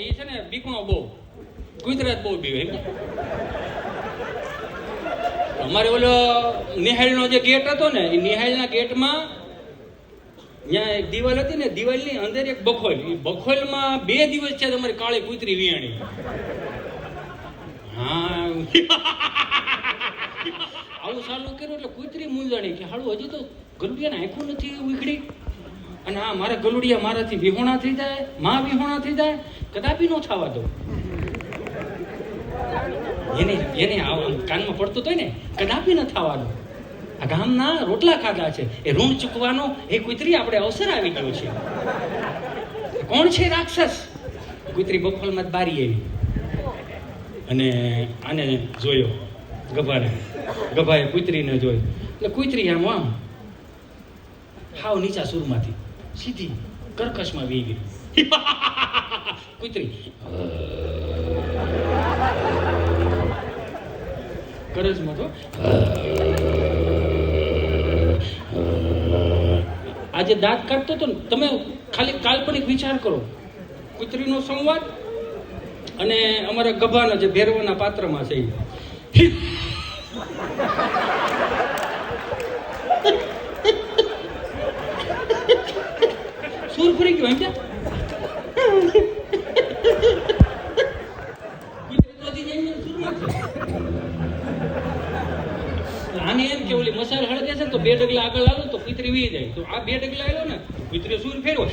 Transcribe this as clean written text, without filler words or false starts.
એ છે ને બીકણો બહુ ગુજરાત બહુ બીવે અમારે ઓલો નિહાળનો જે ગેટ હતો ને એ નિહાળના ગેટમાં ત્યાં એક દિવાલ હતી ને દિવાલની અંદર એક બખોલ એ બખોલમાં 2 દિવસ છે તમારી કાળી કૂતરી વિયાણી હા આવું સાલું કર્યું એટલે કૂતરી મૂંઝાણી કે હાલું હજી તો ગલુડિયાને આંખું નથી ઉખડી અને આ મારા ગલુડિયા મારાથી વિહોણા થઈ જાય માં વિહોણા થઈ જાય કદાપી ન થવા દો એને કાનમાં પડતું હોય ને કદાપી ન થવાનું આ ગામના રોટલા ખાધા છે એ ઋણ ચૂકવાનો એ કૂતરી આપણે અવસર આવી ગયો છે કોણ છે રાક્ષસ કૂતરી બખોલમાં બારી આવી અને આને જોયો ગભાએ કૂતરીને જોઈ એટલે કૂતરી આમ હાવ નીચા સુરમાંથી સીધી કર્કશમાં વી ગઈ કૂતરી કરજમાં તો આજે દાંત કાઢતો હતો ને તમે ખાલી કાલ્પનિક વિચાર કરો કૂતરીનો સંવાદ અને અમારા ગભાના જે ભેરવાના પાત્રમાં છે સુર ફરી ગયો એમ ક્યાં આને એમ કે ઓલી મસાલ હળગે છે ને તો 2 ડગલા આગળ આવો તો કૂતરી વી જાય તો આ 2 ડગલા આવ્યો ને કૂતરી સુર ફેરવો